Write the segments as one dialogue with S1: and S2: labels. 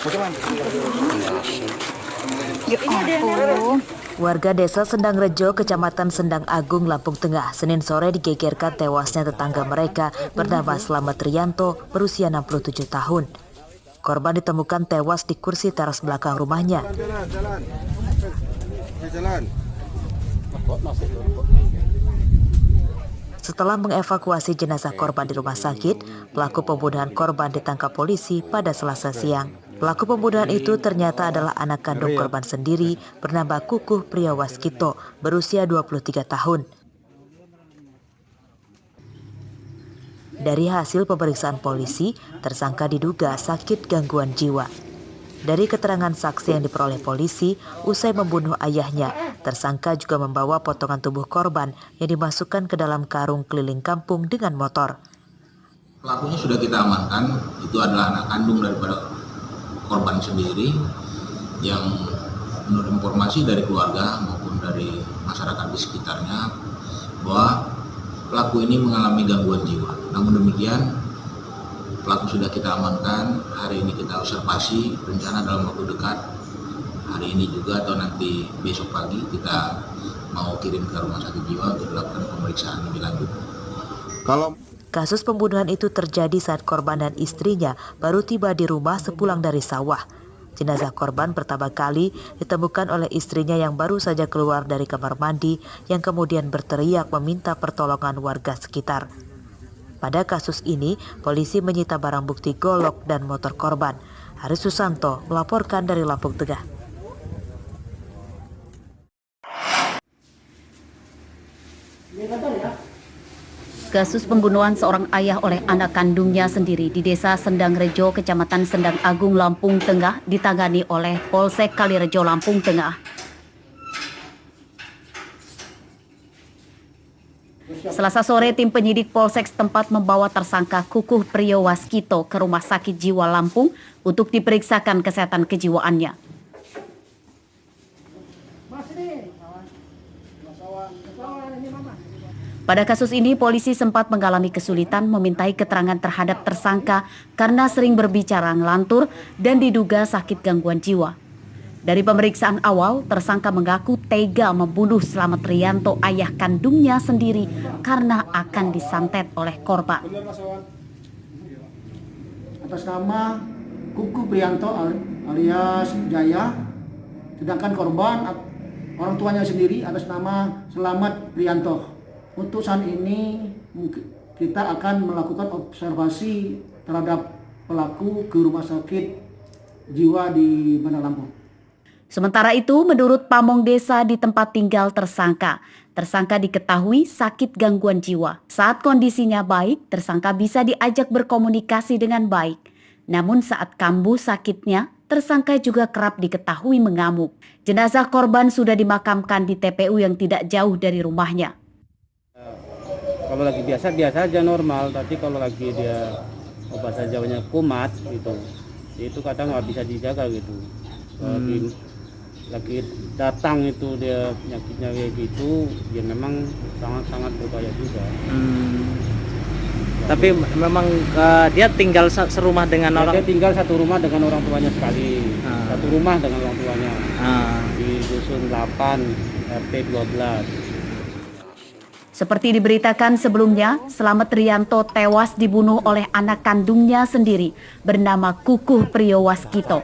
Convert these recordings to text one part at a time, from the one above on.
S1: Ya ampun. Warga desa Sendang Rejo, Kecamatan Sendang Agung, Lampung Tengah, Senin sore digegerkan tewasnya tetangga mereka bernama Slamet Rianto, berusia 67 tahun. Korban ditemukan tewas di kursi teras belakang rumahnya. Setelah mengevakuasi jenazah korban di rumah sakit, pelaku pembunuhan korban ditangkap polisi pada Selasa siang. Pelaku pembunuhan itu ternyata adalah anak kandung korban sendiri bernama Kukuh Priyawaskito, berusia 23 tahun. Dari hasil pemeriksaan polisi, tersangka diduga sakit gangguan jiwa. Dari keterangan saksi yang diperoleh polisi, usai membunuh ayahnya, tersangka juga membawa potongan tubuh korban yang dimasukkan ke dalam karung keliling kampung dengan motor.
S2: Pelakunya sudah kita amankan, itu adalah anak kandung daripada korban sendiri yang menurut informasi dari keluarga maupun dari masyarakat di sekitarnya bahwa pelaku ini mengalami gangguan jiwa. Namun demikian, pelaku sudah kita amankan, hari ini kita observasi, rencana dalam waktu dekat, hari ini juga atau nanti besok pagi kita mau kirim ke rumah sakit jiwa untuk dilakukan pemeriksaan lebih lanjut.
S1: Kasus pembunuhan itu terjadi saat korban dan istrinya baru tiba di rumah sepulang dari sawah. Jenazah korban pertama kali ditemukan oleh istrinya yang baru saja keluar dari kamar mandi yang kemudian berteriak meminta pertolongan warga sekitar. Pada kasus ini, polisi menyita barang bukti golok dan motor korban. Haris Susanto melaporkan dari Lampung Tengah.
S3: Kasus pembunuhan seorang ayah oleh anak kandungnya sendiri di Desa Sendang Rejo, Kecamatan Sendang Agung, Lampung Tengah ditangani oleh Polsek Kalirejo, Lampung Tengah. Selasa sore, tim penyidik Polsek setempat membawa tersangka Kukuh Priyawaskito ke Rumah Sakit Jiwa Lampung untuk diperiksakan kesehatan kejiwaannya. Pada kasus ini, polisi sempat mengalami kesulitan memintai keterangan terhadap tersangka karena sering berbicara ngelantur dan diduga sakit gangguan jiwa. Dari pemeriksaan awal, tersangka mengaku tega membunuh Slamet Rianto, ayah kandungnya sendiri, karena akan disantet oleh korban.
S4: Atas nama Kukuh Priyanto alias Jaya, sedangkan korban orang tuanya sendiri atas nama Slamet Rianto. Untuk saat ini kita akan melakukan observasi terhadap pelaku ke rumah sakit jiwa di Bandar Lampung.
S3: Sementara itu, menurut pamong desa di tempat tinggal tersangka diketahui sakit gangguan jiwa. Saat kondisinya baik, tersangka bisa diajak berkomunikasi dengan baik. Namun saat kambuh sakitnya, tersangka juga kerap diketahui mengamuk. Jenazah korban sudah dimakamkan di TPU yang tidak jauh dari rumahnya.
S5: Kalau lagi biasa aja normal, tapi kalau lagi dia bahasa Jawanya kumat gitu, itu kadang nggak bisa dijaga gitu. Lagi datang itu dia penyakitnya kayak gitu, ya memang sangat berbahaya juga.
S6: Tapi memang dia tinggal serumah dengan orang.
S5: Dia tinggal satu rumah dengan orang tuanya sekali, satu rumah dengan orang tuanya di dusun 8 RT 12.
S3: Seperti diberitakan sebelumnya, Slamet Rianto tewas dibunuh oleh anak kandungnya sendiri bernama Kukuh Priyawaskito.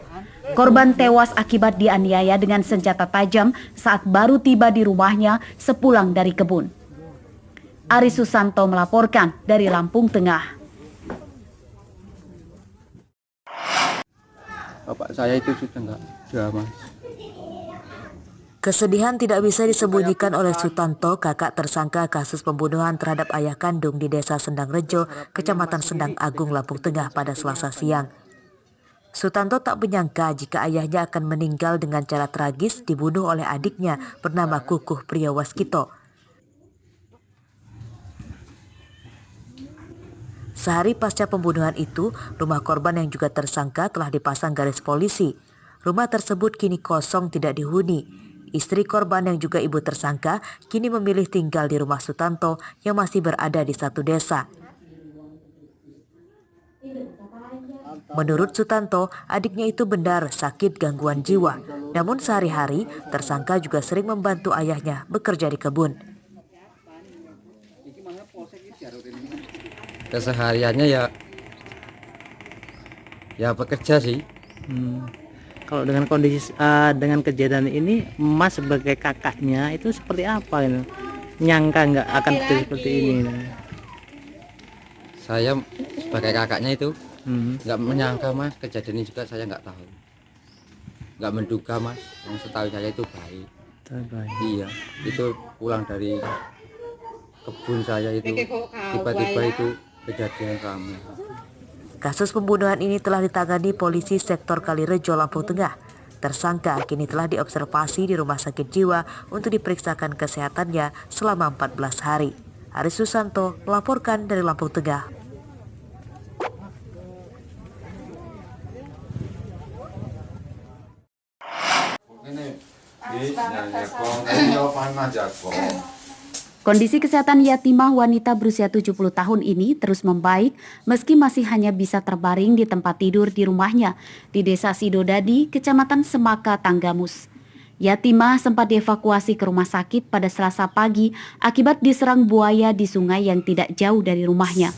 S3: Korban tewas akibat dianiaya dengan senjata tajam saat baru tiba di rumahnya sepulang dari kebun. Aris Susanto melaporkan dari Lampung Tengah.
S5: Bapak saya itu sudah enggak drama.
S1: Kesedihan tidak bisa disembunyikan oleh Sutanto, kakak tersangka kasus pembunuhan terhadap ayah kandung di Desa Sendang Rejo, Kecamatan Sendang Agung, Lampung Tengah pada Selasa siang. Sutanto tak menyangka jika ayahnya akan meninggal dengan cara tragis dibunuh oleh adiknya bernama Kukuh Priyawaskito. Sehari pasca pembunuhan itu, rumah korban yang juga tersangka telah dipasang garis polisi. Rumah tersebut kini kosong tidak dihuni. Istri korban yang juga ibu tersangka kini memilih tinggal di rumah Sutanto yang masih berada di satu desa. Menurut Sutanto, adiknya itu benar sakit gangguan jiwa. Namun sehari-hari, tersangka juga sering membantu ayahnya bekerja di kebun.
S7: Kesehariannya ya bekerja sih.
S6: Kalau dengan kondisi dengan kejadian ini, Mas sebagai kakaknya itu seperti apa gitu? Nyangka nggak akan terjadi seperti ini?
S7: Saya sebagai kakaknya itu nggak menyangka Mas, kejadian ini juga saya nggak tahu, nggak menduga Mas. Yang setahu saya itu baik. Iya, itu pulang dari kebun saya itu tiba-tiba itu kejadian ramai.
S1: Kasus pembunuhan ini telah ditangani polisi sektor Kalirejo, Lampung Tengah. Tersangka kini telah diobservasi di rumah sakit jiwa untuk diperiksakan kesehatannya selama 14 hari. Aris Susanto melaporkan dari Lampung Tengah.
S3: Kondisi kesehatan Yatimah wanita berusia 70 tahun ini terus membaik meski masih hanya bisa terbaring di tempat tidur di rumahnya di Desa Sidodadi, Kecamatan Semaka, Tanggamus. Yatimah sempat dievakuasi ke rumah sakit pada Selasa pagi akibat diserang buaya di sungai yang tidak jauh dari rumahnya.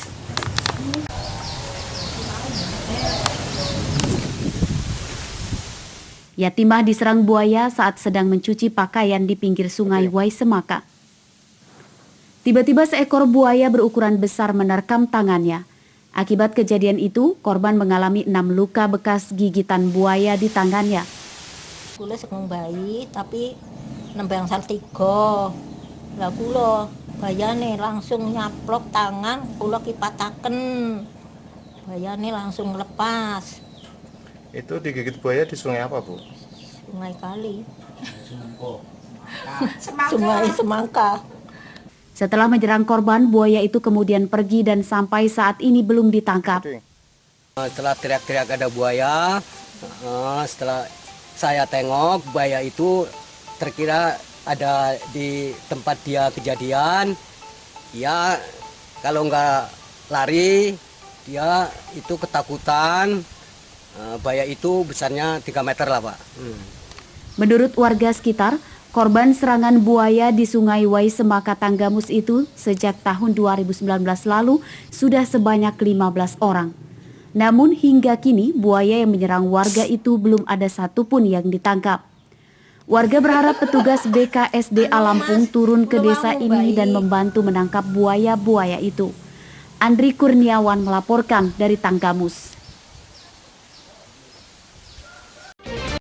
S3: Yatimah diserang buaya saat sedang mencuci pakaian di pinggir sungai Wai Semaka. Tiba-tiba seekor buaya berukuran besar menerkam tangannya. Akibat kejadian itu, korban mengalami 6 luka bekas gigitan buaya di tangannya.
S8: Kula sekong bayi tapi nembang sal 3. Lah kula bayane langsung nyaplok tangan, kula kipataken. Bayane langsung lepas.
S9: Itu digigit buaya di sungai apa, Bu?
S8: Sungai Kali. Sungai Semangka.
S3: Setelah menyerang korban, buaya itu kemudian pergi dan sampai saat ini belum ditangkap.
S10: Setelah teriak-teriak ada buaya, setelah saya tengok buaya itu terkira ada di tempat dia kejadian. Ya kalau nggak lari, dia itu ketakutan. Buaya itu besarnya 3 meter lah, Pak.
S3: Menurut warga sekitar, korban serangan buaya di Sungai Wai Semaka, Tanggamus itu sejak tahun 2019 lalu sudah sebanyak 15 orang. Namun hingga kini buaya yang menyerang warga itu belum ada satupun yang ditangkap. Warga berharap petugas BKSDA Lampung turun ke desa ini dan membantu menangkap buaya-buaya itu. Andri Kurniawan melaporkan dari Tanggamus.